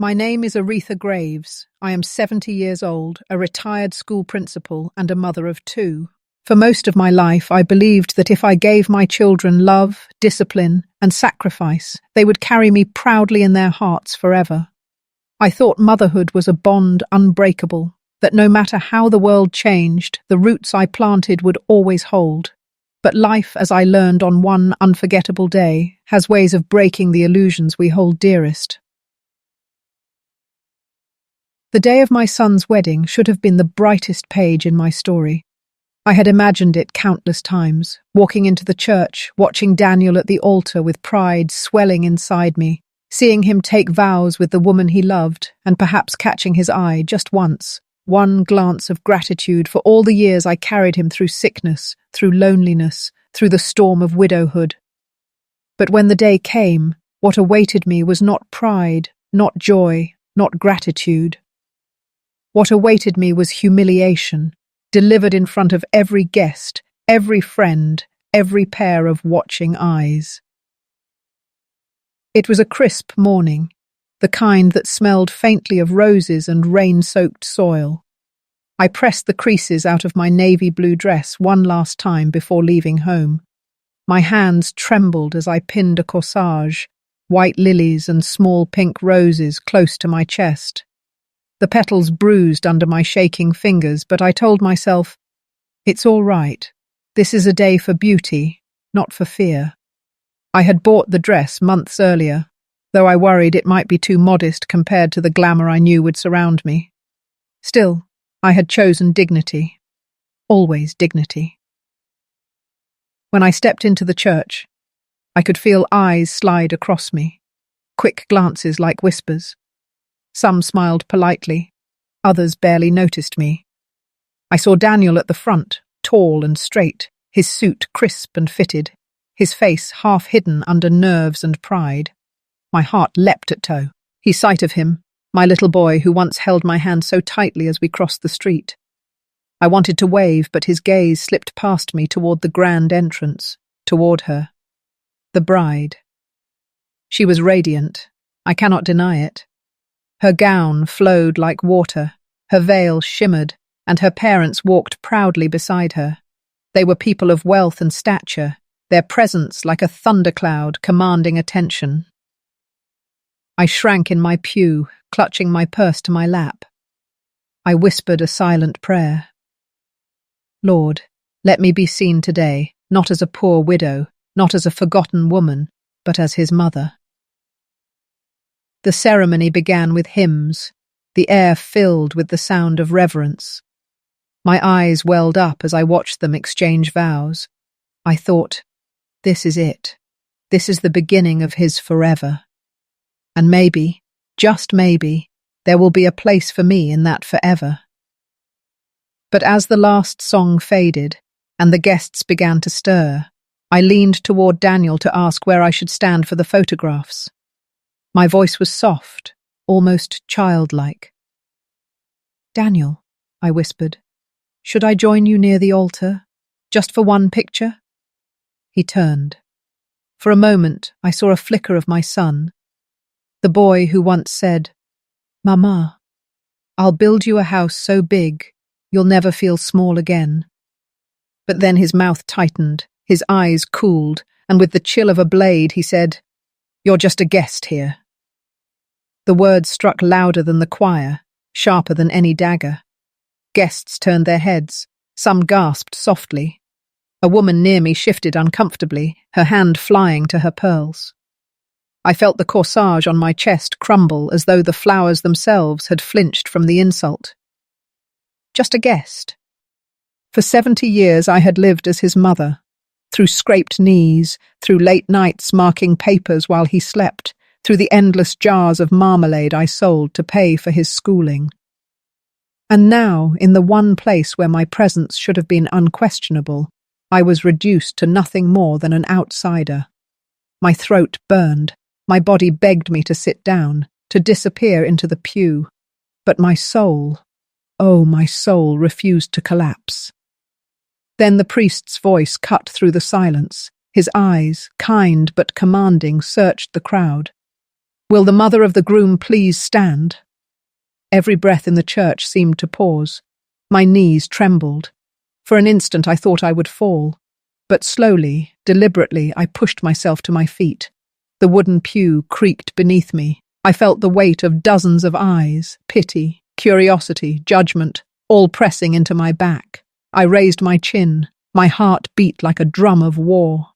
My name is Aretha Graves. I am 70 years old, a retired school principal and a mother of two. For most of my life, I believed that if I gave my children love, discipline, and sacrifice, they would carry me proudly in their hearts forever. I thought motherhood was a bond unbreakable, that no matter how the world changed, the roots I planted would always hold. But life, as I learned on one unforgettable day, has ways of breaking the illusions we hold dearest. The day of my son's wedding should have been the brightest page in my story. I had imagined it countless times, walking into the church, watching Daniel at the altar with pride swelling inside me, seeing him take vows with the woman he loved, and perhaps catching his eye just once, one glance of gratitude for all the years I carried him through sickness, through loneliness, through the storm of widowhood. But when the day came, what awaited me was not pride, not joy, not gratitude. What awaited me was humiliation, delivered in front of every guest, every friend, every pair of watching eyes. It was a crisp morning, the kind that smelled faintly of roses and rain-soaked soil. I pressed the creases out of my navy blue dress one last time before leaving home. My hands trembled as I pinned a corsage, white lilies and small pink roses close to my chest. The petals bruised under my shaking fingers, but I told myself, it's all right. This is a day for beauty, not for fear. I had bought the dress months earlier, though I worried it might be too modest compared to the glamour I knew would surround me. Still, I had chosen dignity. Always dignity. When I stepped into the church, I could feel eyes slide across me, quick glances like whispers. Some smiled politely, others barely noticed me. I saw Daniel at the front, tall and straight, his suit crisp and fitted, his face half hidden under nerves and pride. My heart leapt at toe. The sight of him, my little boy who once held my hand so tightly as we crossed the street. I wanted to wave, but his gaze slipped past me toward the grand entrance, toward her. The bride. She was radiant. I cannot deny it. Her gown flowed like water, her veil shimmered, and her parents walked proudly beside her. They were people of wealth and stature, their presence like a thundercloud commanding attention. I shrank in my pew, clutching my purse to my lap. I whispered a silent prayer. Lord, let me be seen today, not as a poor widow, not as a forgotten woman, but as his mother. The ceremony began with hymns, the air filled with the sound of reverence. My eyes welled up as I watched them exchange vows. I thought, this is it. This is the beginning of his forever. And maybe, just maybe, there will be a place for me in that forever. But as the last song faded, and the guests began to stir, I leaned toward Daniel to ask where I should stand for the photographs. My voice was soft, almost childlike. Daniel, I whispered, should I join you near the altar, just for one picture? He turned. For a moment, I saw a flicker of my son, the boy who once said, Mama, I'll build you a house so big, you'll never feel small again. But then his mouth tightened, his eyes cooled, and with the chill of a blade, he said, You're just a guest here. The words struck louder than the choir, sharper than any dagger. Guests turned their heads. Some gasped softly. A woman near me shifted uncomfortably, her hand flying to her pearls. I felt the corsage on my chest crumble as though the flowers themselves had flinched from the insult. Just a guest. For 70 years I had lived as his mother, through scraped knees, through late nights marking papers while he slept, through the endless jars of marmalade I sold to pay for his schooling. And now, in the one place where my presence should have been unquestionable, I was reduced to nothing more than an outsider. My throat burned, my body begged me to sit down, to disappear into the pew. But my soul, oh, my soul refused to collapse. Then the priest's voice cut through the silence. His eyes, kind but commanding, searched the crowd. Will the mother of the groom please stand? Every breath in the church seemed to pause. My knees trembled. For an instant I thought I would fall. But slowly, deliberately, I pushed myself to my feet. The wooden pew creaked beneath me. I felt the weight of dozens of eyes, pity, curiosity, judgment, all pressing into my back. I raised my chin. My heart beat like a drum of war.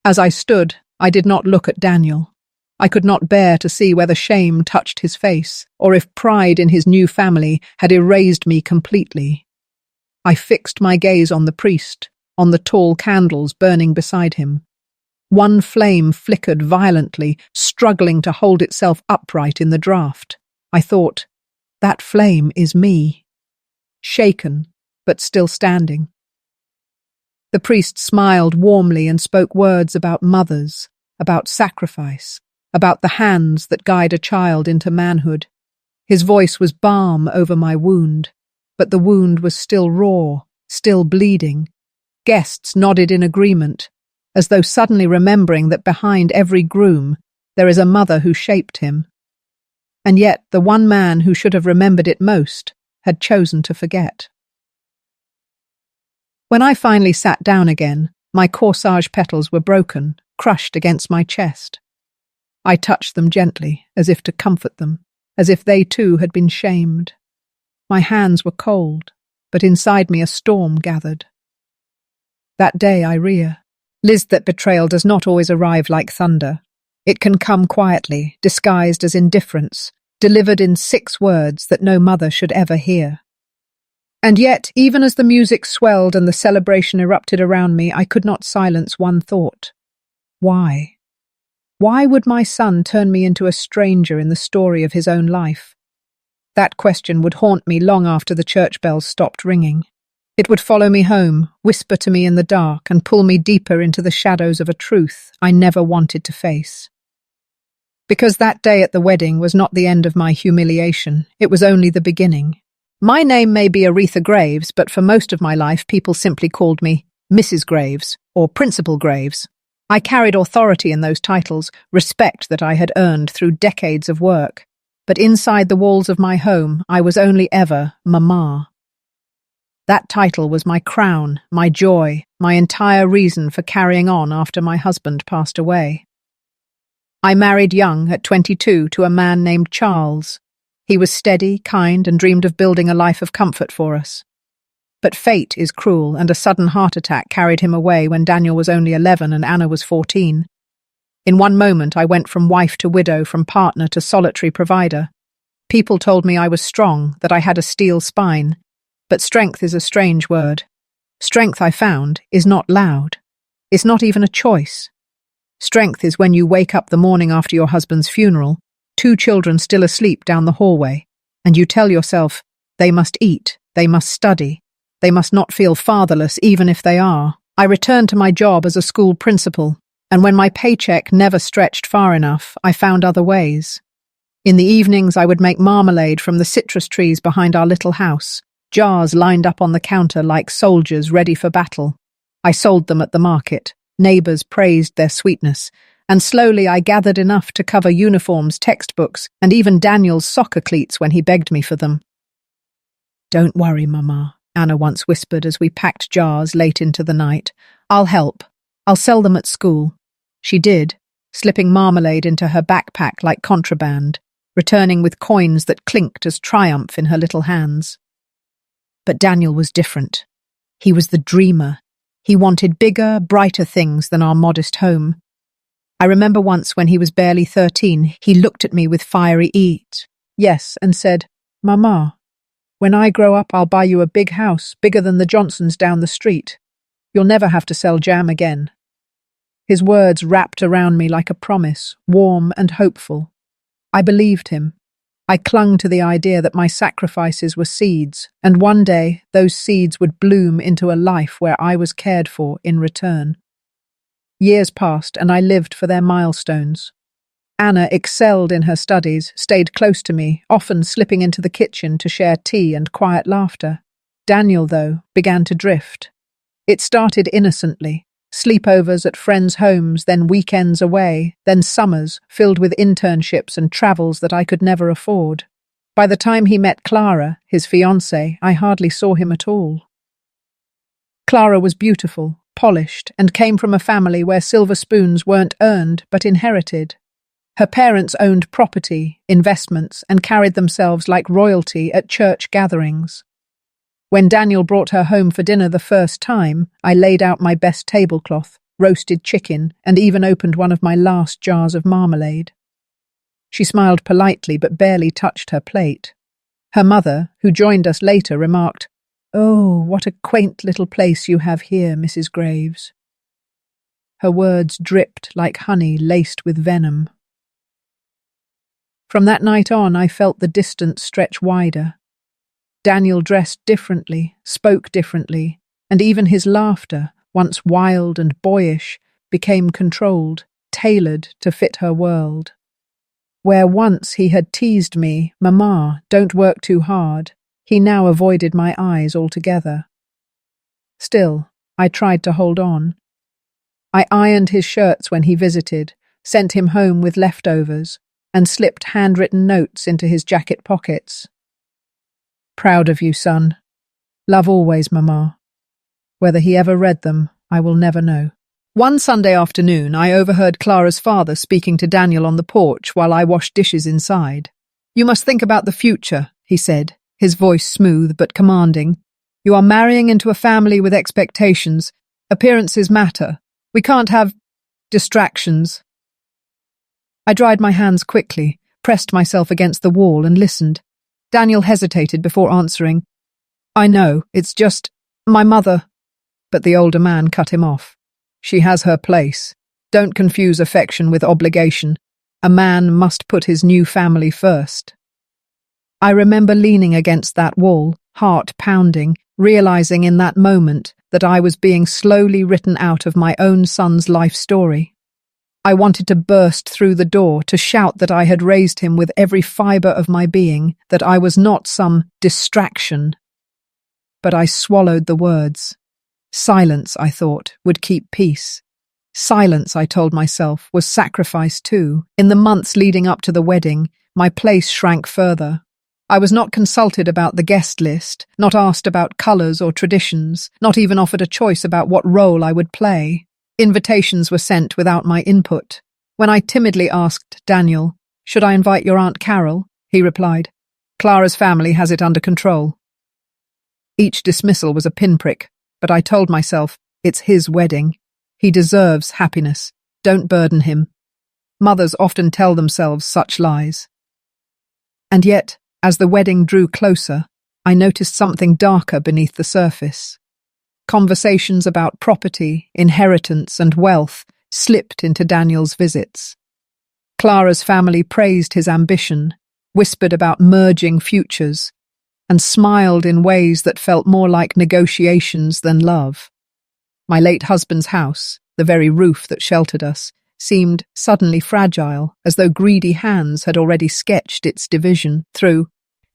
As I stood, I did not look at Daniel. I could not bear to see whether shame touched his face, or if pride in his new family had erased me completely. I fixed my gaze on the priest, on the tall candles burning beside him. One flame flickered violently, struggling to hold itself upright in the draught. I thought, that flame is me. Shaken, but still standing. The priest smiled warmly and spoke words about mothers, about sacrifice, about the hands that guide a child into manhood. His voice was balm over my wound, but the wound was still raw, still bleeding. Guests nodded in agreement, as though suddenly remembering that behind every groom there is a mother who shaped him. And yet the one man who should have remembered it most had chosen to forget. When I finally sat down again, my corsage petals were broken, crushed against my chest. I touched them gently, as if to comfort them, as if they too had been shamed. My hands were cold, but inside me a storm gathered. That day I realized that betrayal does not always arrive like thunder. It can come quietly, disguised as indifference, delivered in 6 words that no mother should ever hear. And yet, even as the music swelled and the celebration erupted around me, I could not silence one thought. Why? Why would my son turn me into a stranger in the story of his own life? That question would haunt me long after the church bells stopped ringing. It would follow me home, whisper to me in the dark, and pull me deeper into the shadows of a truth I never wanted to face. Because that day at the wedding was not the end of my humiliation, it was only the beginning. My name may be Aretha Graves, but for most of my life people simply called me Mrs. Graves or Principal Graves. I carried authority in those titles, respect that I had earned through decades of work. But inside the walls of my home, I was only ever Mama. That title was my crown, my joy, my entire reason for carrying on after my husband passed away. I married young, at 22, to a man named Charles. He was steady, kind, and dreamed of building a life of comfort for us. But fate is cruel, and a sudden heart attack carried him away when Daniel was only 11 and Anna was 14. In one moment I went from wife to widow, from partner to solitary provider. People told me I was strong, that I had a steel spine. But strength is a strange word. Strength, I found, is not loud. It's not even a choice. Strength is when you wake up the morning after your husband's funeral, 2 children still asleep down the hallway, and you tell yourself, they must eat, they must study, they must not feel fatherless even if they are. I returned to my job as a school principal, and when my paycheck never stretched far enough, I found other ways. In the evenings I would make marmalade from the citrus trees behind our little house, jars lined up on the counter like soldiers ready for battle. I sold them at the market. Neighbours praised their sweetness, and slowly I gathered enough to cover uniforms, textbooks, and even Daniel's soccer cleats when he begged me for them. "Don't worry, Mama," Anna once whispered as we packed jars late into the night. "I'll help. I'll sell them at school." She did, slipping marmalade into her backpack like contraband, returning with coins that clinked as triumph in her little hands. But Daniel was different. He was the dreamer. He wanted bigger, brighter things than our modest home. I remember once when he was barely 13, he looked at me with fiery yes, and said, "Mama, when I grow up I'll buy you a big house, bigger than the Johnsons down the street. You'll never have to sell jam again." His words wrapped around me like a promise, warm and hopeful. I believed him. I clung to the idea that my sacrifices were seeds, and one day those seeds would bloom into a life where I was cared for in return. Years passed, and I lived for their milestones. Anna excelled in her studies, stayed close to me, often slipping into the kitchen to share tea and quiet laughter. Daniel, though, began to drift. It started innocently, sleepovers at friends' homes, then weekends away, then summers filled with internships and travels that I could never afford. By the time he met Clara, his fiancée, I hardly saw him at all. Clara was beautiful, polished, and came from a family where silver spoons weren't earned but inherited. Her parents owned property, investments, and carried themselves like royalty at church gatherings. When Daniel brought her home for dinner the first time, I laid out my best tablecloth, roasted chicken, and even opened one of my last jars of marmalade. She smiled politely but barely touched her plate. Her mother, who joined us later, remarked, "Oh, what a quaint little place you have here, Mrs. Graves." Her words dripped like honey laced with venom. From that night on, I felt the distance stretch wider. Daniel dressed differently, spoke differently, and even his laughter, once wild and boyish, became controlled, tailored to fit her world. Where once he had teased me, "Mama, don't work too hard," he now avoided my eyes altogether. Still, I tried to hold on. I ironed his shirts when he visited, sent him home with leftovers, and slipped handwritten notes into his jacket pockets. "Proud of you, son. Love always, Mama." Whether he ever read them, I will never know. One Sunday afternoon, I overheard Clara's father speaking to Daniel on the porch while I washed dishes inside. "You must think about the future," he said, his voice smooth but commanding. "You are marrying into a family with expectations. Appearances matter. We can't have distractions." I dried my hands quickly, pressed myself against the wall and listened. Daniel hesitated before answering. "I know, it's just my mother." But the older man cut him off. "She has her place. Don't confuse affection with obligation. A man must put his new family first." I remember leaning against that wall, heart pounding, realizing in that moment that I was being slowly written out of my own son's life story. I wanted to burst through the door, to shout that I had raised him with every fibre of my being, that I was not some distraction. But I swallowed the words. Silence, I thought, would keep peace. Silence, I told myself, was sacrifice too. In the months leading up to the wedding, my place shrank further. I was not consulted about the guest list, not asked about colours or traditions, not even offered a choice about what role I would play. Invitations were sent without my input. When I timidly asked Daniel, "Should I invite your Aunt Carol?" he replied, "Clara's family has it under control." Each dismissal was a pinprick, but I told myself, it's his wedding. He deserves happiness. Don't burden him. Mothers often tell themselves such lies. And yet, as the wedding drew closer, I noticed something darker beneath the surface. Conversations about property, inheritance, and wealth slipped into Daniel's visits. Clara's family praised his ambition, whispered about merging futures, and smiled in ways that felt more like negotiations than love. My late husband's house, the very roof that sheltered us, seemed suddenly fragile, as though greedy hands had already sketched its division. Through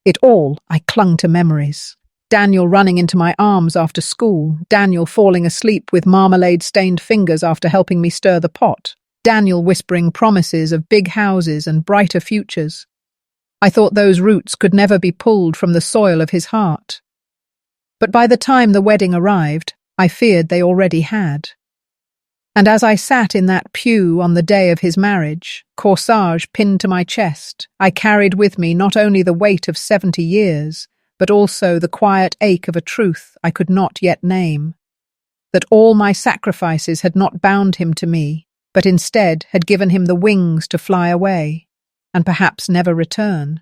it all, I clung to memories. Daniel running into my arms after school, Daniel falling asleep with marmalade-stained fingers after helping me stir the pot, Daniel whispering promises of big houses and brighter futures. I thought those roots could never be pulled from the soil of his heart. But by the time the wedding arrived, I feared they already had. And as I sat in that pew on the day of his marriage, corsage pinned to my chest, I carried with me not only the weight of 70 years, but also the quiet ache of a truth I could not yet name. That all my sacrifices had not bound him to me, but instead had given him the wings to fly away, and perhaps never return.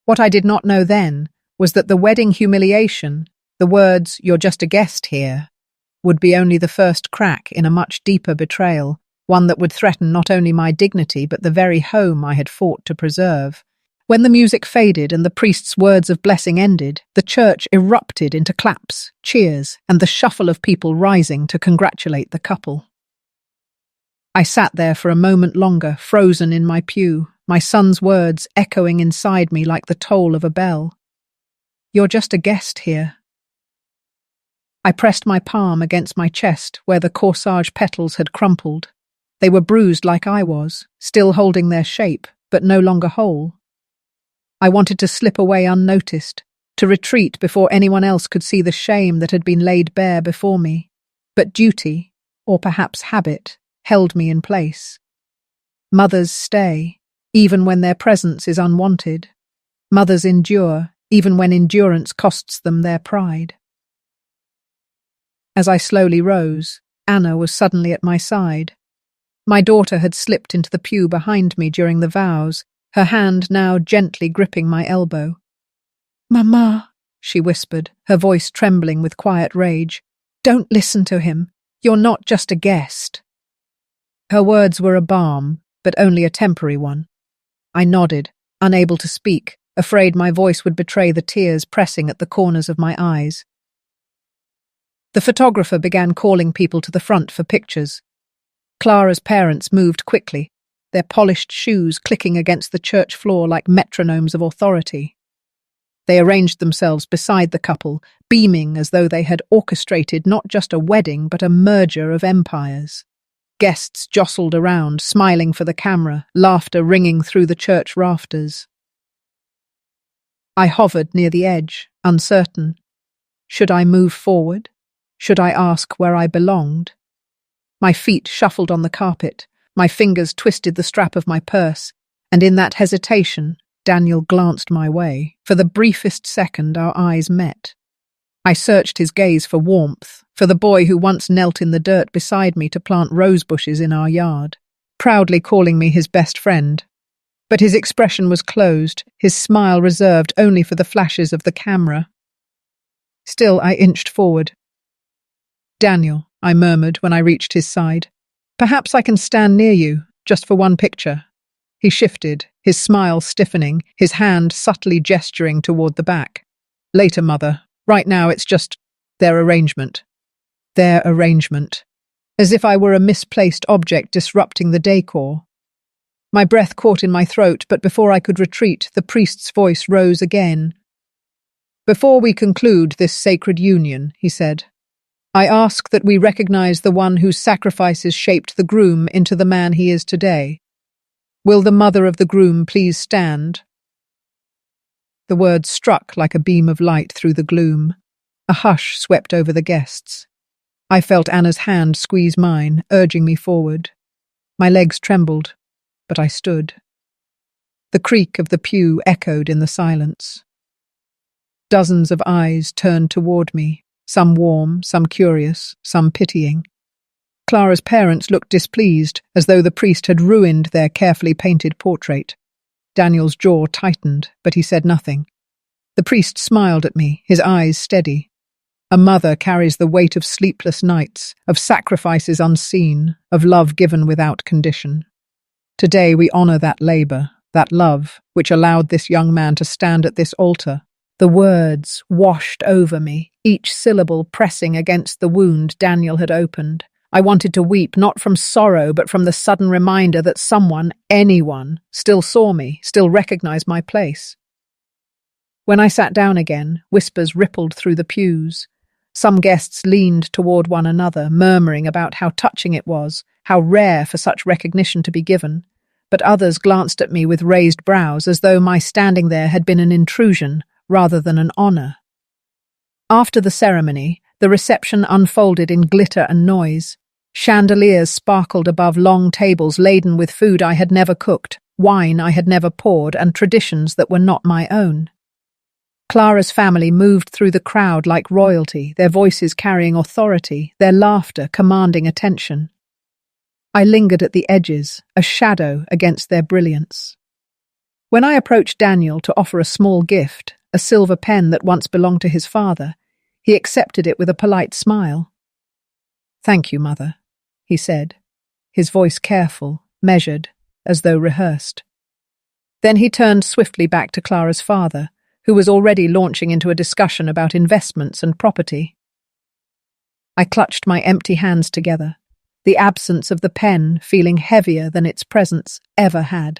What I did not know then was that the wedding humiliation, the words, "You're just a guest here," would be only the first crack in a much deeper betrayal, one that would threaten not only my dignity but the very home I had fought to preserve. When the music faded and the priest's words of blessing ended, the church erupted into claps, cheers, and the shuffle of people rising to congratulate the couple. I sat there for a moment longer, frozen in my pew, my son's words echoing inside me like the toll of a bell. "You're just a guest here." I pressed my palm against my chest where the corsage petals had crumpled. They were bruised like I was, still holding their shape, but no longer whole. I wanted to slip away unnoticed, to retreat before anyone else could see the shame that had been laid bare before me. But duty, or perhaps habit, held me in place. Mothers stay, even when their presence is unwanted. Mothers endure, even when endurance costs them their pride. As I slowly rose, Anna was suddenly at my side. My daughter had slipped into the pew behind me during the vows, her hand now gently gripping my elbow. "Mama," she whispered, her voice trembling with quiet rage. "Don't listen to him. You're not just a guest." Her words were a balm, but only a temporary one. I nodded, unable to speak, afraid my voice would betray the tears pressing at the corners of my eyes. The photographer began calling people to the front for pictures. Clara's parents moved quickly, their polished shoes clicking against the church floor like metronomes of authority. They arranged themselves beside the couple, beaming as though they had orchestrated not just a wedding but a merger of empires. Guests jostled around, smiling for the camera, laughter ringing through the church rafters. I hovered near the edge, uncertain. Should I move forward? Should I ask where I belonged? My feet shuffled on the carpet, my fingers twisted the strap of my purse, and in that hesitation, Daniel glanced my way. For the briefest second, our eyes met. I searched his gaze for warmth, for the boy who once knelt in the dirt beside me to plant rose bushes in our yard, proudly calling me his best friend. But his expression was closed, his smile reserved only for the flashes of the camera. Still, I inched forward. "Daniel," I murmured when I reached his side. "Perhaps I can stand near you, just for one picture." He shifted, his smile stiffening, his hand subtly gesturing toward the back. "Later, Mother. Right now it's just their arrangement." Their arrangement. As if I were a misplaced object disrupting the decor. My breath caught in my throat, but before I could retreat, the priest's voice rose again. "Before we conclude this sacred union," he said, "I ask that we recognize the one whose sacrifices shaped the groom into the man he is today. Will the mother of the groom please stand?" The words struck like a beam of light through the gloom. A hush swept over the guests. I felt Anna's hand squeeze mine, urging me forward. My legs trembled, but I stood. The creak of the pew echoed in the silence. Dozens of eyes turned toward me, some warm, some curious, some pitying. Clara's parents looked displeased, as though the priest had ruined their carefully painted portrait. Daniel's jaw tightened, but he said nothing. The priest smiled at me, his eyes steady. A mother carries the weight of sleepless nights, of sacrifices unseen, of love given without condition. Today we honor that labor, that love, which allowed this young man to stand at this altar. The words washed over me, each syllable pressing against the wound Daniel had opened. I wanted to weep, not from sorrow, but from the sudden reminder that someone, anyone, still saw me, still recognized my place. When I sat down again, whispers rippled through the pews. Some guests leaned toward one another, murmuring about how touching it was, how rare for such recognition to be given. But others glanced at me with raised brows, as though my standing there had been an intrusion rather than an honor. After the ceremony, the reception unfolded in glitter and noise. Chandeliers sparkled above long tables laden with food I had never cooked, wine I had never poured, and traditions that were not my own. Clara's family moved through the crowd like royalty, their voices carrying authority, their laughter commanding attention. I lingered at the edges, a shadow against their brilliance. When I approached Daniel to offer a small gift, a silver pen that once belonged to his father, he accepted it with a polite smile. "Thank you, Mother," he said, his voice careful, measured, as though rehearsed. Then he turned swiftly back to Clara's father, who was already launching into a discussion about investments and property. I clutched my empty hands together, the absence of the pen feeling heavier than its presence ever had.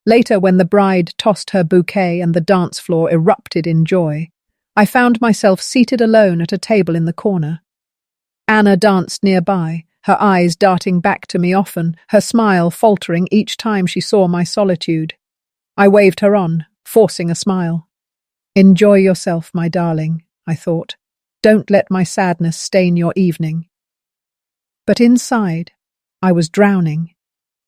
Later, when the bride tossed her bouquet and the dance floor erupted in joy, I found myself seated alone at a table in the corner. Anna danced nearby, her eyes darting back to me often, her smile faltering each time she saw my solitude. I waved her on, forcing a smile. "Enjoy yourself, my darling," I thought. "Don't let my sadness stain your evening." But inside, I was drowning.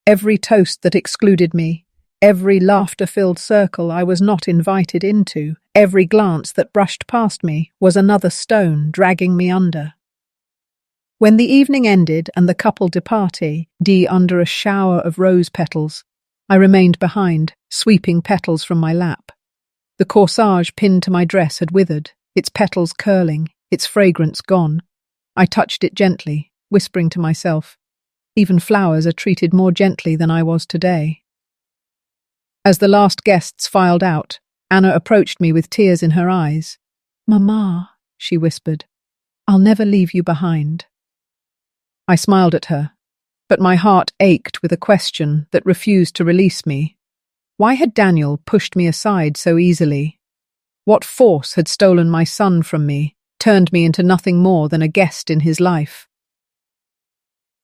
Every toast that excluded me, every laughter-filled circle I was not invited into, every glance that brushed past me was another stone dragging me under. When the evening ended and the couple departed, under a shower of rose petals, I remained behind, sweeping petals from my lap. The corsage pinned to my dress had withered, its petals curling, its fragrance gone. I touched it gently, whispering to myself, "Even flowers are treated more gently than I was today." As the last guests filed out, Anna approached me with tears in her eyes. "Mama," she whispered, "I'll never leave you behind." I smiled at her, but my heart ached with a question that refused to release me. Why had Daniel pushed me aside so easily? What force had stolen my son from me, turned me into nothing more than a guest in his life?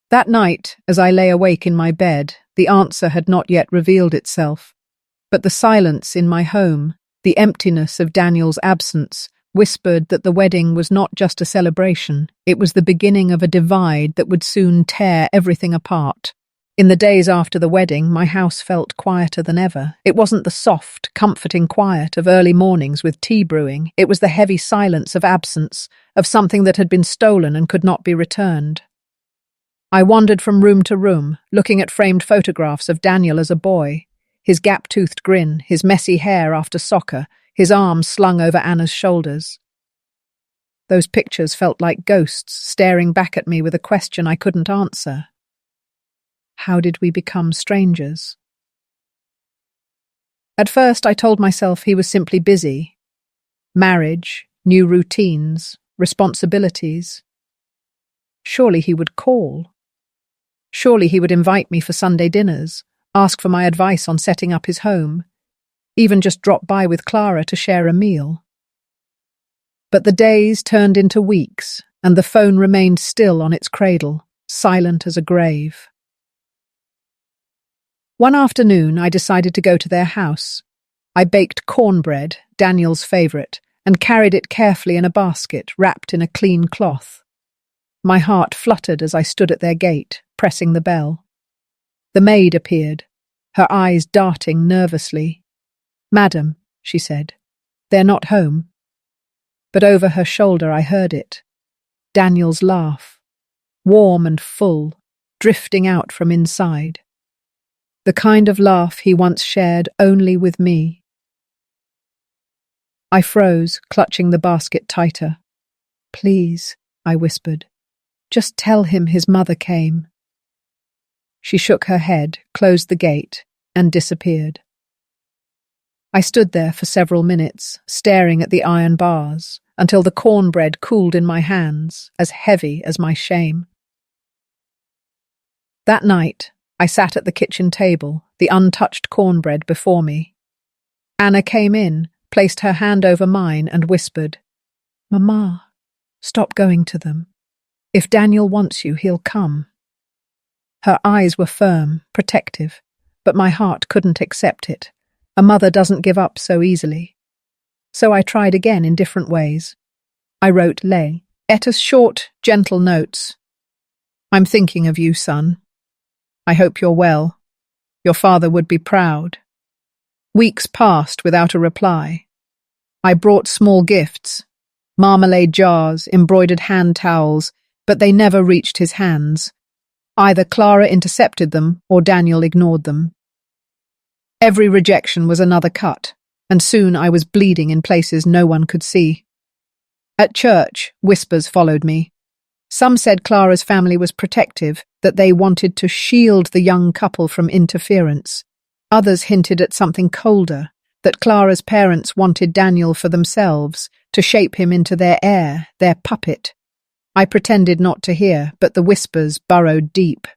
That night, as I lay awake in my bed, the answer had not yet revealed itself. But the silence in my home, the emptiness of Daniel's absence, whispered that the wedding was not just a celebration, it was the beginning of a divide that would soon tear everything apart. In the days after the wedding, my house felt quieter than ever. It wasn't the soft, comforting quiet of early mornings with tea brewing. It was the heavy silence of absence, of something that had been stolen and could not be returned. I wandered from room to room, looking at framed photographs of Daniel as a boy, his gap-toothed grin, his messy hair after soccer, his arms slung over Anna's shoulders. Those pictures felt like ghosts staring back at me with a question I couldn't answer. How did we become strangers? At first, I told myself he was simply busy. Marriage, new routines, responsibilities. Surely he would call. Surely he would invite me for Sunday dinners, ask for my advice on setting up his home, even just drop by with Clara to share a meal. But the days turned into weeks, and the phone remained still on its cradle, silent as a grave. One afternoon, I decided to go to their house. I baked cornbread, Daniel's favourite, and carried it carefully in a basket wrapped in a clean cloth. My heart fluttered as I stood at their gate, pressing the bell. The maid appeared, her eyes darting nervously. "Madam," she said, "they're not home." But over her shoulder I heard it. Daniel's laugh, warm and full, drifting out from inside. The kind of laugh he once shared only with me. I froze, clutching the basket tighter. "Please," I whispered, "just tell him his mother came." She shook her head, closed the gate, and disappeared. I stood there for several minutes, staring at the iron bars, until the cornbread cooled in my hands, as heavy as my shame. That night, I sat at the kitchen table, the untouched cornbread before me. Anna came in, placed her hand over mine, and whispered, "Mama, stop going to them. If Daniel wants you, he'll come." Her eyes were firm, protective, but my heart couldn't accept it. A mother doesn't give up so easily. So I tried again in different ways. I wrote Eta's short, gentle notes. "I'm thinking of you, son. I hope you're well. Your father would be proud." Weeks passed without a reply. I brought small gifts, marmalade jars, embroidered hand towels, but they never reached his hands. Either Clara intercepted them or Daniel ignored them. Every rejection was another cut, and soon I was bleeding in places no one could see. At church, whispers followed me. Some said Clara's family was protective, that they wanted to shield the young couple from interference. Others hinted at something colder, that Clara's parents wanted Daniel for themselves, to shape him into their heir, their puppet. I pretended not to hear, but the whispers burrowed deep.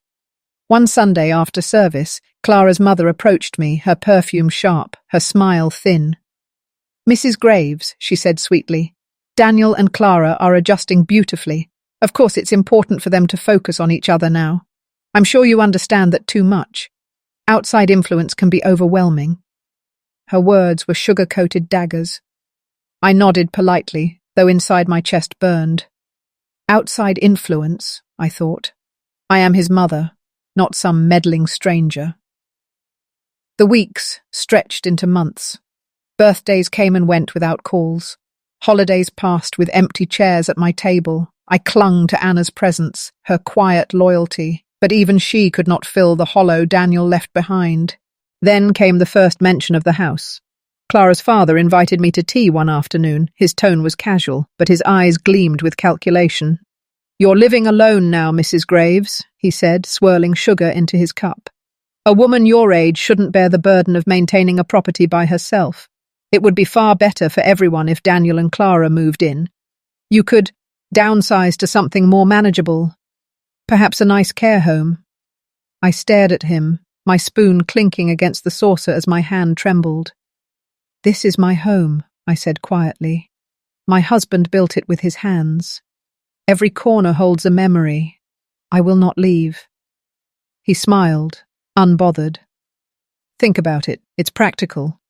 One Sunday after service, Clara's mother approached me, her perfume sharp, her smile thin. "Mrs. Graves," she said sweetly, Daniel and Clara are adjusting beautifully. Of course, it's important for them to focus on each other now. I'm sure you understand that too much. Outside influence can be overwhelming. Her words were sugar-coated daggers. I nodded politely, though inside my chest burned. Outside influence, I thought. I am his mother, not some meddling stranger. The weeks stretched into months. Birthdays came and went without calls. Holidays passed with empty chairs at my table. I clung to Anna's presence, her quiet loyalty, but even she could not fill the hollow Daniel left behind. Then came the first mention of the house. Clara's father invited me to tea one afternoon. His tone was casual, but his eyes gleamed with calculation. "You're living alone now, Mrs. Graves," he said, swirling sugar into his cup. "A woman your age shouldn't bear the burden of maintaining a property by herself. It would be far better for everyone if Daniel and Clara moved in. You could downsize to something more manageable, perhaps a nice care home." I stared at him, my spoon clinking against the saucer as my hand trembled. "This is my home," I said quietly. "My husband built it with his hands. Every corner holds a memory. I will not leave." He smiled, unbothered. "Think about it. It's practical.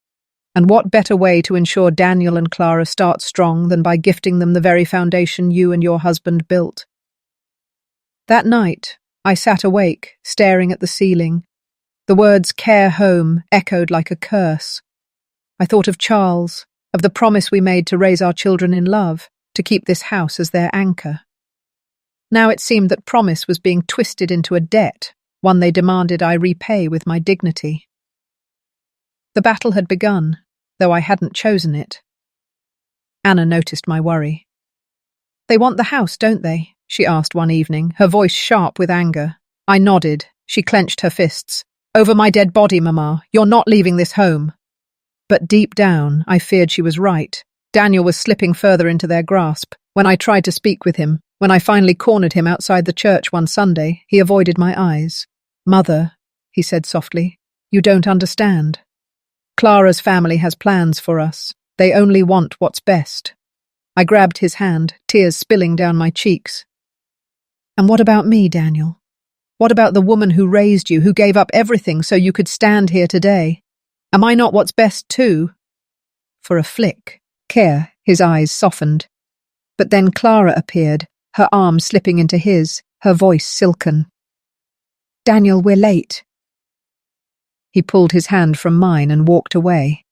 And what better way to ensure Daniel and Clara start strong than by gifting them the very foundation you and your husband built?" That night, I sat awake, staring at the ceiling. The words "care home" echoed like a curse. I thought of Charles, of the promise we made to raise our children in love, to keep this house as their anchor. Now it seemed that promise was being twisted into a debt, one they demanded I repay with my dignity. The battle had begun, though I hadn't chosen it. Anna noticed my worry. "They want the house, don't they?" she asked one evening, her voice sharp with anger. I nodded. She clenched her fists. "Over my dead body, Mama. You're not leaving this home." But deep down, I feared she was right. Daniel was slipping further into their grasp. When I tried to speak with him, when I finally cornered him outside the church one Sunday, he avoided my eyes. "Mother," he said softly, "you don't understand. Clara's family has plans for us. They only want what's best." I grabbed his hand, tears spilling down my cheeks. "And what about me, Daniel? What about the woman who raised you, who gave up everything so you could stand here today? Am I not what's best too?" For a flick, his eyes softened. But then Clara appeared, her arm slipping into his, her voice silken. "Daniel, we're late." He pulled his hand from mine and walked away.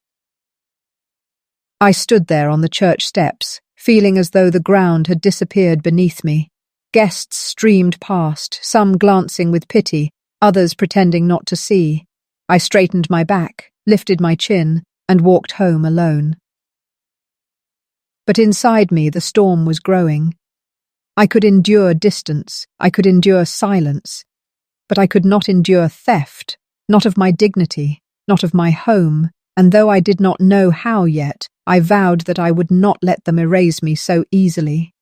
I stood there on the church steps, feeling as though the ground had disappeared beneath me. Guests streamed past, some glancing with pity, others pretending not to see. I straightened my back, lifted my chin, and walked home alone. But inside me the storm was growing. I could endure distance, I could endure silence, but I could not endure theft, not of my dignity, not of my home, and though I did not know how yet, I vowed that I would not let them erase me so easily.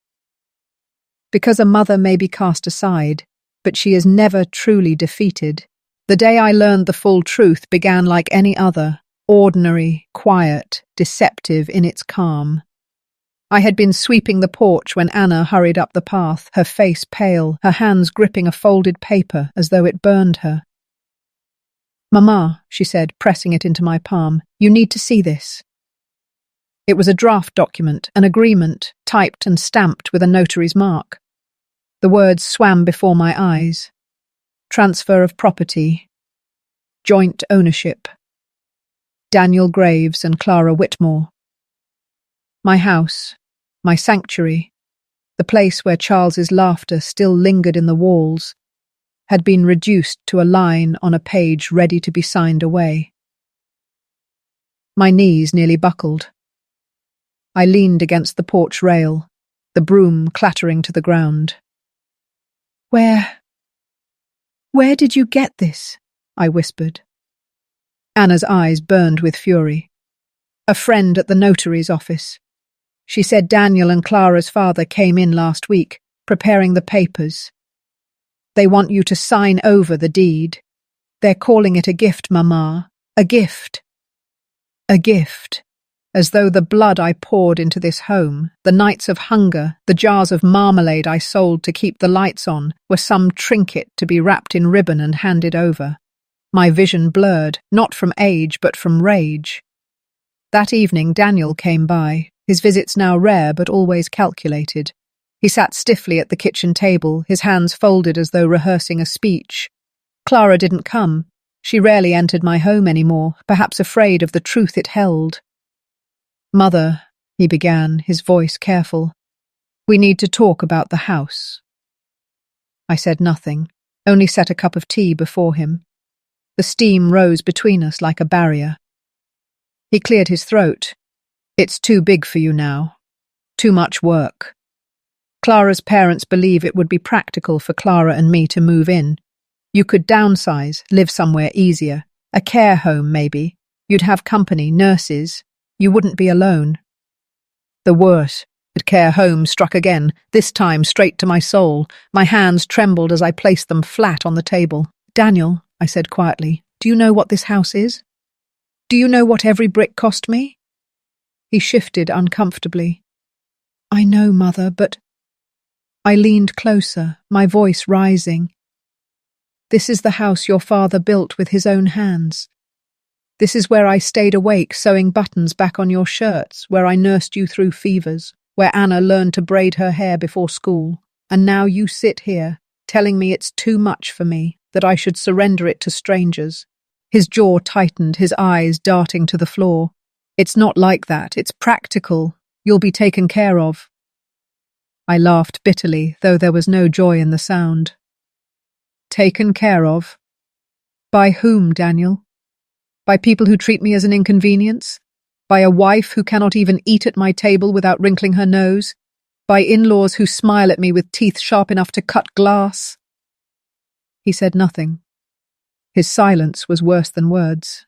Because a mother may be cast aside, but she is never truly defeated. The day I learned the full truth began like any other, ordinary, quiet, deceptive in its calm. I had been sweeping the porch when Anna hurried up the path, her face pale, her hands gripping a folded paper as though it burned her. "Mama," she said, pressing it into my palm, "you need to see this." It was a draft document, an agreement, typed and stamped with a notary's mark. The words swam before my eyes. Transfer of property. Joint ownership. Daniel Graves and Clara Whitmore. My house, my sanctuary, the place where Charles's laughter still lingered in the walls, had been reduced to a line on a page ready to be signed away. My knees nearly buckled. I leaned against the porch rail, the broom clattering to the ground. Where did you get this?" I whispered. Anna's eyes burned with fury. "A friend at the notary's office. She said Daniel and Clara's father came in last week, preparing the papers. They want you to sign over the deed. They're calling it a gift, Mama. A gift. A gift." as though the blood I poured into this home, the nights of hunger, the jars of marmalade I sold to keep the lights on, were some trinket to be wrapped in ribbon and handed over. My vision blurred, not from age but from rage. That evening Daniel came by, his visits now rare but always calculated. He sat stiffly at the kitchen table, his hands folded as though rehearsing a speech. Clara didn't come. She rarely entered my home anymore, perhaps afraid of the truth it held. "Mother," he began, his voice careful, "we need to talk about the house." I said nothing, only set a cup of tea before him. The steam rose between us like a barrier. He cleared his throat. "It's too big for you now. Too much work. Clara's parents believe it would be practical for Clara and me to move in. You could downsize, live somewhere easier. A care home, maybe. You'd have company, nurses. You wouldn't be alone." The word at care home struck again, this time straight to my soul. My hands trembled as I placed them flat on the table. "Daniel," I said quietly, "do you know what this house is? Do you know what every brick cost me?" He shifted uncomfortably. "I know, Mother, but—" I leaned closer, my voice rising. "This is the house your father built with his own hands. This is where I stayed awake sewing buttons back on your shirts, where I nursed you through fevers, where Anna learned to braid her hair before school. And now you sit here, telling me it's too much for me, that I should surrender it to strangers." His jaw tightened, his eyes darting to the floor. "It's not like that. It's practical. You'll be taken care of." I laughed bitterly, though there was no joy in the sound. "Taken care of? By whom, Daniel? By people who treat me as an inconvenience? By a wife who cannot even eat at my table without wrinkling her nose? By in-laws who smile at me with teeth sharp enough to cut glass?" He said nothing. His silence was worse than words.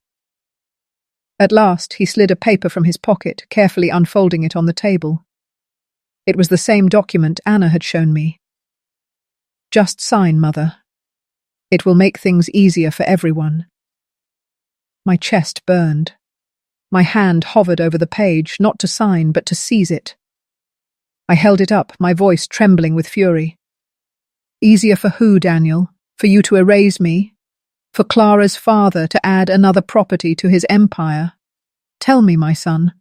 At last he slid a paper from his pocket, carefully unfolding it on the table. It was the same document Anna had shown me. "Just sign, Mother. It will make things easier for everyone." My chest burned. My hand hovered over the page, not to sign, but to seize it. I held it up, my voice trembling with fury. "Easier for who, Daniel? For you to erase me? For Clara's father to add another property to his empire? Tell me, my son,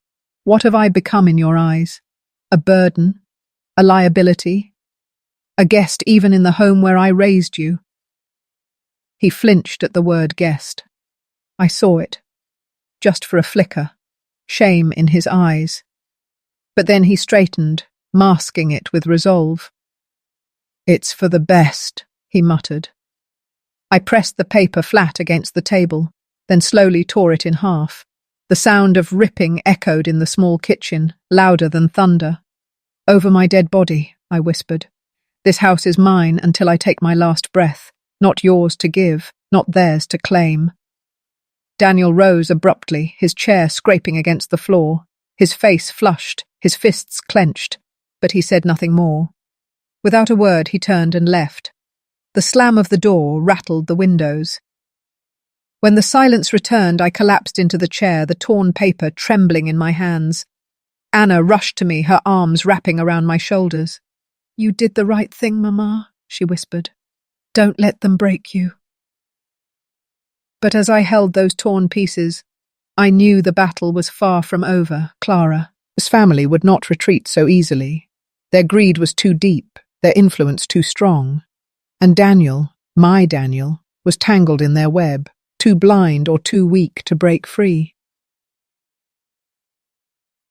what have I become in your eyes? A burden? A liability? A guest even in the home where I raised you?" He flinched at the word guest. I saw it, just for a flicker, shame in his eyes. But then he straightened, masking it with resolve. "It's for the best," he muttered. I pressed the paper flat against the table, then slowly tore it in half. The sound of ripping echoed in the small kitchen, louder than thunder. "Over my dead body," I whispered. "This house is mine until I take my last breath, not yours to give, not theirs to claim." Daniel rose abruptly, his chair scraping against the floor, his face flushed, his fists clenched, but he said nothing more. Without a word he turned and left. The slam of the door rattled the windows. When the silence returned, I collapsed into the chair, the torn paper trembling in my hands. Anna rushed to me, her arms wrapping around my shoulders. "You did the right thing, Mama," she whispered. "Don't let them break you." But as I held those torn pieces, I knew the battle was far from over. Clara's family would not retreat so easily. Their greed was too deep, their influence too strong. And Daniel, my Daniel, was tangled in their web, too blind or too weak to break free.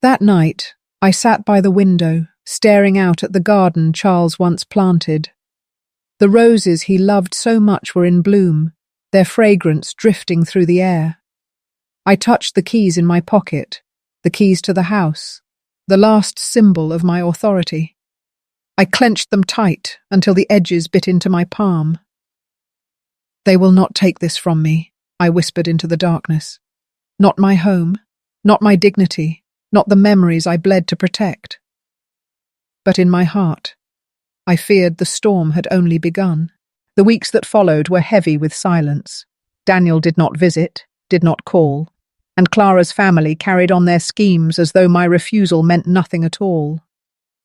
That night, I sat by the window, staring out at the garden Charles once planted. The roses he loved so much were in bloom, their fragrance drifting through the air. I touched the keys in my pocket, the keys to the house, the last symbol of my authority. I clenched them tight until the edges bit into my palm. "They will not take this from me," I whispered into the darkness. "Not my home, not my dignity, not the memories I bled to protect." But in my heart, I feared the storm had only begun. The weeks that followed were heavy with silence. Daniel did not visit, did not call, and Clara's family carried on their schemes as though my refusal meant nothing at all.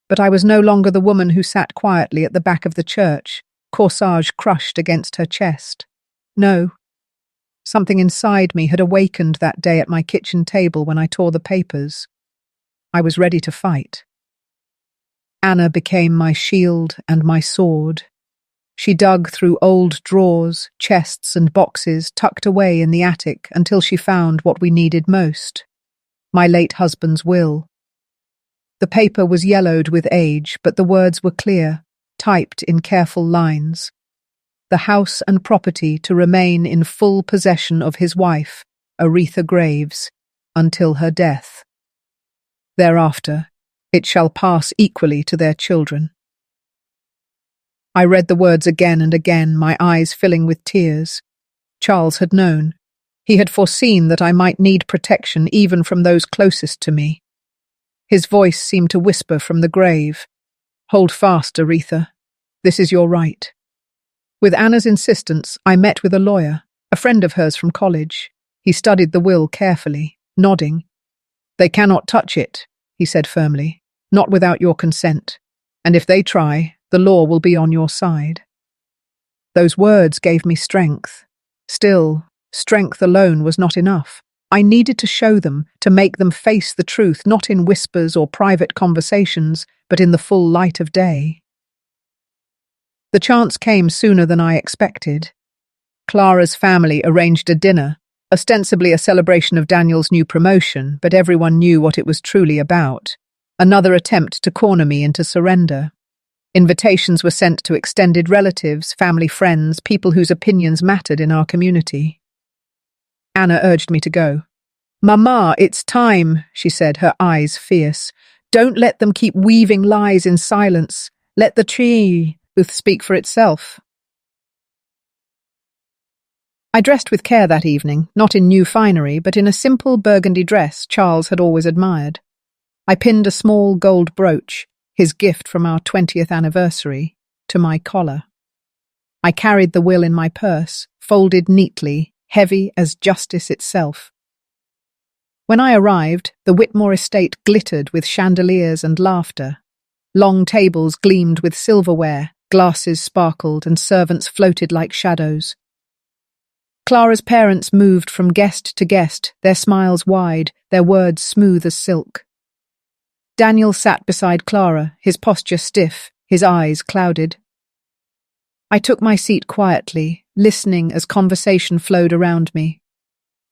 But I was no longer the woman who sat quietly at the back of the church, corsage crushed against her chest. No. Something inside me had awakened that day at my kitchen table when I tore the papers. I was ready to fight. Anna became my shield and my sword. She dug through old drawers, chests and boxes tucked away in the attic until she found what we needed most: my late husband's will. The paper was yellowed with age, but the words were clear, typed in careful lines. The house and property to remain in full possession of his wife, Aretha Graves, until her death. Thereafter, it shall pass equally to their children. I read the words again and again, my eyes filling with tears. Charles had known. He had foreseen that I might need protection even from those closest to me. His voice seemed to whisper from the grave, "Hold fast, Aretha. This is your right." With Anna's insistence, I met with a lawyer, a friend of hers from college. He studied the will carefully, nodding. "They cannot touch it," he said firmly, "not without your consent. And if they try, the law will be on your side." Those words gave me strength. Still, strength alone was not enough. I needed to show them, to make them face the truth, not in whispers or private conversations, but in the full light of day. The chance came sooner than I expected. Clara's family arranged a dinner, ostensibly a celebration of Daniel's new promotion, but everyone knew what it was truly about: another attempt to corner me into surrender. Invitations were sent to extended relatives, family friends, people whose opinions mattered in our community. Anna urged me to go. "Mama, it's time," she said, her eyes fierce. "Don't let them keep weaving lies in silence. Let the truth speak for itself." I dressed with care that evening, not in new finery, but in a simple burgundy dress Charles had always admired. I pinned a small gold brooch, his gift from our 20th anniversary, to my collar. I carried the will in my purse, folded neatly, heavy as justice itself. When I arrived, the Whitmore estate glittered with chandeliers and laughter. Long tables gleamed with silverware, glasses sparkled, and servants floated like shadows. Clara's parents moved from guest to guest, their smiles wide, their words smooth as silk. Daniel sat beside Clara, his posture stiff, his eyes clouded. I took my seat quietly, listening as conversation flowed around me.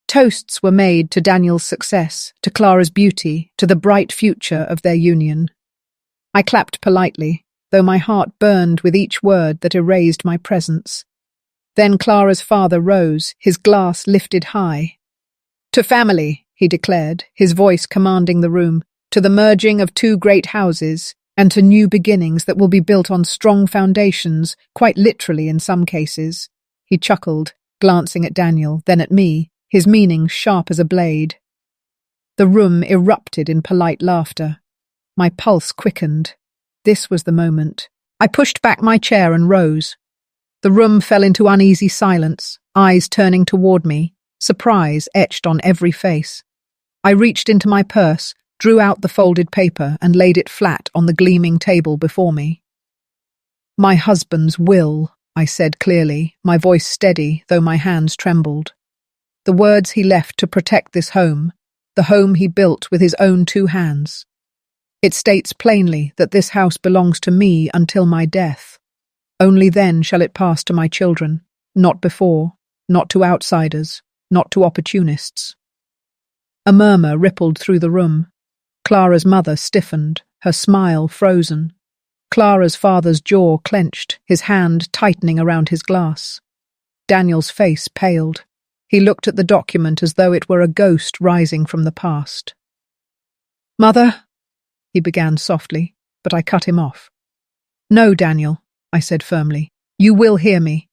Toasts were made to Daniel's success, to Clara's beauty, to the bright future of their union. I clapped politely, though my heart burned with each word that erased my presence. Then Clara's father rose, his glass lifted high. "To family," he declared, his voice commanding the room, "to the merging of two great houses, and to new beginnings that will be built on strong foundations, quite literally in some cases." He chuckled, glancing at Daniel, then at me, his meaning sharp as a blade. The room erupted in polite laughter. My pulse quickened. This was the moment. I pushed back my chair and rose. The room fell into uneasy silence, eyes turning toward me, surprise etched on every face. I reached into my purse, drew out the folded paper, and laid it flat on the gleaming table before me. "My husband's will," I said clearly, my voice steady, though my hands trembled. "The words he left to protect this home, the home he built with his own 2 hands. It states plainly that this house belongs to me until my death. Only then shall it pass to my children, not before, not to outsiders, not to opportunists." A murmur rippled through the room. Clara's mother stiffened, her smile frozen. Clara's father's jaw clenched, his hand tightening around his glass. Daniel's face paled. He looked at the document as though it were a ghost rising from the past. "Mother," he began softly, but I cut him off. "No, Daniel," I said firmly. "You will hear me.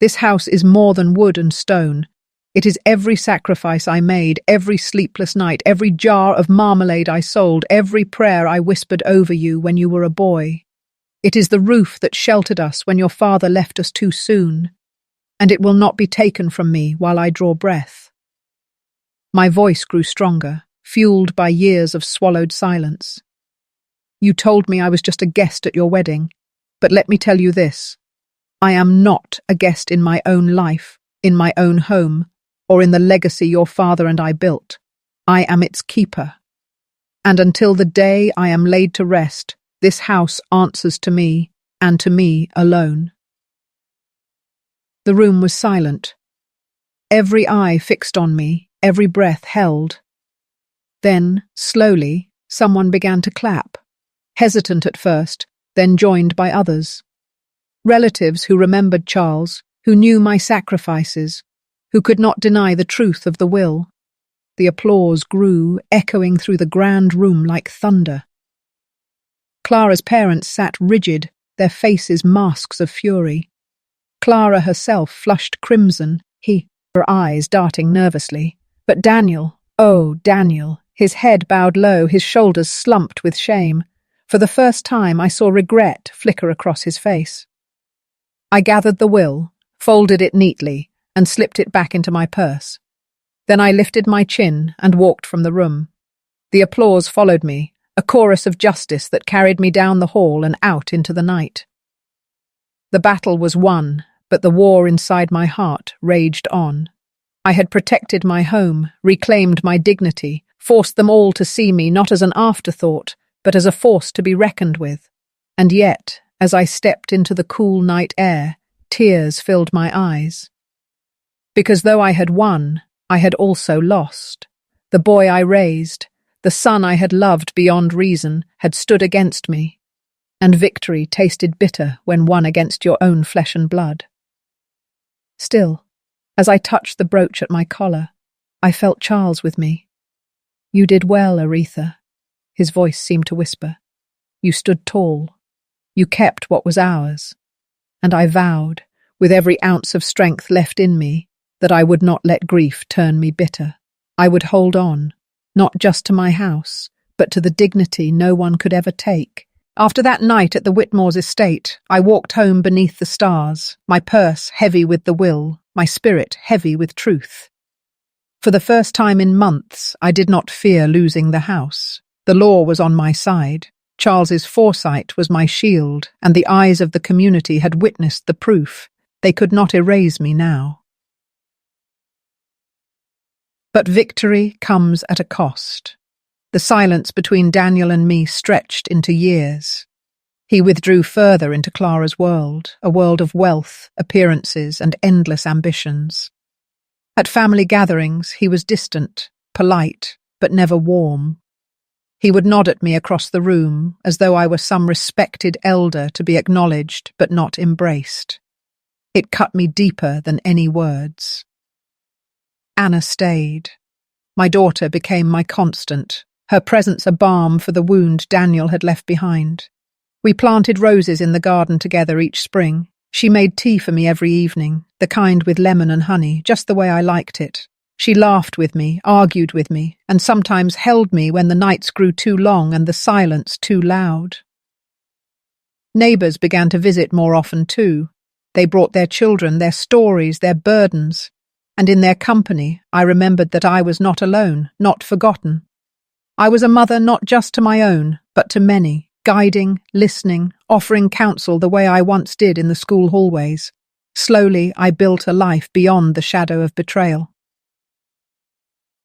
This house is more than wood and stone. It is every sacrifice I made, every sleepless night, every jar of marmalade I sold, every prayer I whispered over you when you were a boy. It is the roof that sheltered us when your father left us too soon, and it will not be taken from me while I draw breath." My voice grew stronger, fueled by years of swallowed silence. You told me I was just a guest at your wedding, but let me tell you this. I am not a guest in my own life, in my own home, or in the legacy your father and I built. I am its keeper. And until the day I am laid to rest, this house answers to me, and to me alone. The room was silent. Every eye fixed on me, every breath held. Then, slowly, someone began to clap. Hesitant at first, then joined by others. Relatives who remembered Charles, who knew my sacrifices, who could not deny the truth of the will. The applause grew, echoing through the grand room like thunder. Clara's parents sat rigid, their faces masks of fury. Clara herself flushed crimson, her eyes darting nervously. But Daniel, oh Daniel, his head bowed low, his shoulders slumped with shame. For the first time I saw regret flicker across his face. I gathered the will, folded it neatly, and slipped it back into my purse. Then I lifted my chin and walked from the room. The applause followed me, a chorus of justice that carried me down the hall and out into the night. The battle was won, but the war inside my heart raged on. I had protected my home, reclaimed my dignity, forced them all to see me not as an afterthought, but as a force to be reckoned with. And yet, as I stepped into the cool night air, tears filled my eyes. Because though I had won, I had also lost. The boy I raised, the son I had loved beyond reason, had stood against me. And victory tasted bitter when won against your own flesh and blood. Still, as I touched the brooch at my collar, I felt Charles with me. You did well, Aretha, his voice seemed to whisper. You stood tall. You kept what was ours. And I vowed, with every ounce of strength left in me, that I would not let grief turn me bitter. I would hold on, not just to my house, but to the dignity no one could ever take. After that night at the Whitmore's estate, I walked home beneath the stars, my purse heavy with the will, my spirit heavy with truth. For the first time in months, I did not fear losing the house. The law was on my side. Charles's foresight was my shield, and the eyes of the community had witnessed the proof. They could not erase me now. But victory comes at a cost. The silence between Daniel and me stretched into years. He withdrew further into Clara's world, a world of wealth, appearances, and endless ambitions. At family gatherings, he was distant, polite, but never warm. He would nod at me across the room, as though I were some respected elder to be acknowledged but not embraced. It cut me deeper than any words. Anna stayed. My daughter became my constant, her presence a balm for the wound Daniel had left behind. We planted roses in the garden together each spring. She made tea for me every evening, the kind with lemon and honey, just the way I liked it. She laughed with me, argued with me, and sometimes held me when the nights grew too long and the silence too loud. Neighbours began to visit more often too. They brought their children, their stories, their burdens, and in their company I remembered that I was not alone, not forgotten. I was a mother not just to my own, but to many, guiding, listening, offering counsel the way I once did in the school hallways. Slowly I built a life beyond the shadow of betrayal.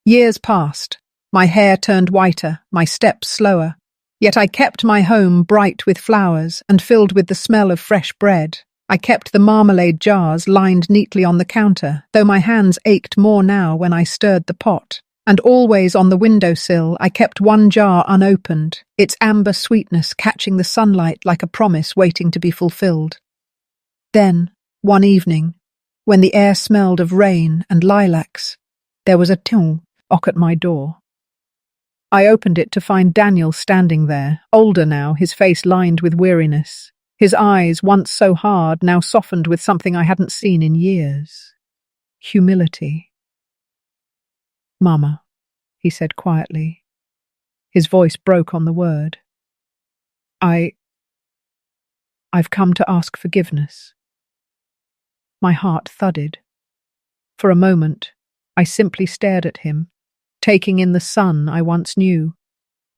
Years passed. My hair turned whiter, my steps slower. Yet I kept my home bright with flowers and filled with the smell of fresh bread. I kept the marmalade jars lined neatly on the counter, though my hands ached more now when I stirred the pot. And always on the windowsill I kept one jar unopened, its amber sweetness catching the sunlight like a promise waiting to be fulfilled. Then, one evening, when the air smelled of rain and lilacs, there was a ting knock at my door. I opened it to find Daniel standing there, older now, his face lined with weariness. His eyes, once so hard, now softened with something I hadn't seen in years. Humility. "Mama," he said quietly. His voice broke on the word. I've come to ask forgiveness." My heart thudded. For a moment, I simply stared at him, taking in the son I once knew,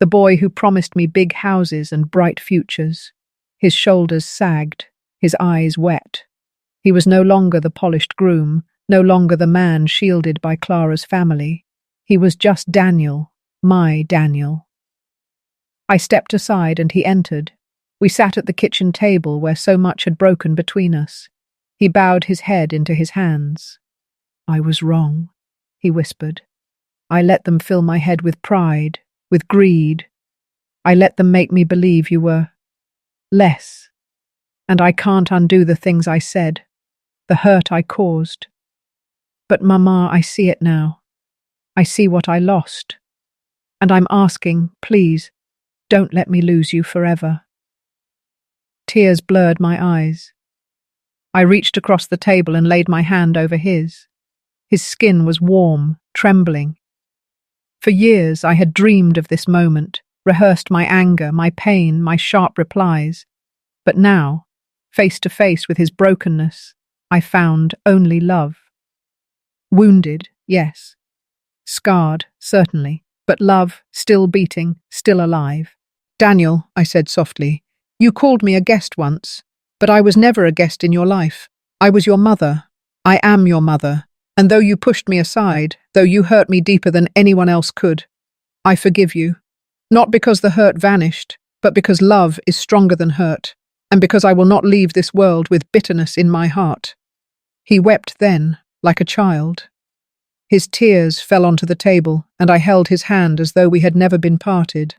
the boy who promised me big houses and bright futures. His shoulders sagged, his eyes wet. He was no longer the polished groom, no longer the man shielded by Clara's family. He was just Daniel, my Daniel. I stepped aside and he entered. We sat at the kitchen table where so much had broken between us. He bowed his head into his hands. "I was wrong," he whispered. "I let them fill my head with pride, with greed. I let them make me believe you were less. And I can't undo the things I said, the hurt I caused. But Mama, I see it now. I see what I lost. And I'm asking, please, don't let me lose you forever." Tears blurred my eyes. I reached across the table and laid my hand over his. His skin was warm, trembling. For years I had dreamed of this moment, rehearsed my anger, my pain, my sharp replies. But now, face to face with his brokenness, I found only love. Wounded, yes. Scarred, certainly, but love, still beating, still alive. "Daniel," I said softly, "you called me a guest once, but I was never a guest in your life. I was your mother. I am your mother. And though you pushed me aside, though you hurt me deeper than anyone else could, I forgive you. Not because the hurt vanished, but because love is stronger than hurt, and because I will not leave this world with bitterness in my heart." He wept then, like a child. His tears fell onto the table, and I held his hand as though we had never been parted.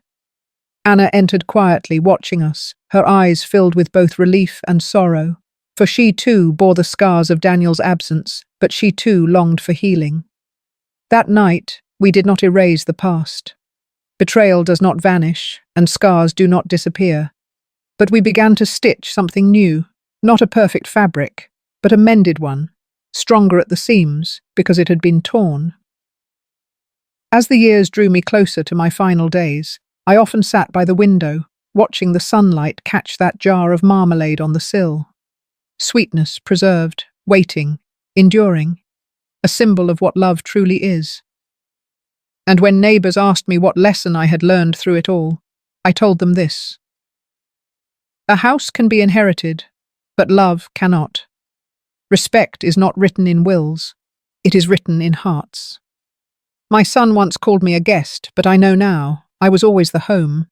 Anna entered quietly, watching us, her eyes filled with both relief and sorrow, for she too bore the scars of Daniel's absence, but she too longed for healing. That night, we did not erase the past. Betrayal does not vanish, and scars do not disappear. But we began to stitch something new, not a perfect fabric, but a mended one, stronger at the seams because it had been torn. As the years drew me closer to my final days, I often sat by the window, watching the sunlight catch that jar of marmalade on the sill. Sweetness preserved, waiting, enduring, a symbol of what love truly is. And when neighbours asked me what lesson I had learned through it all, I told them this: a house can be inherited, but love cannot. Respect is not written in wills, it is written in hearts. My son once called me a guest, but I know now I was always the home.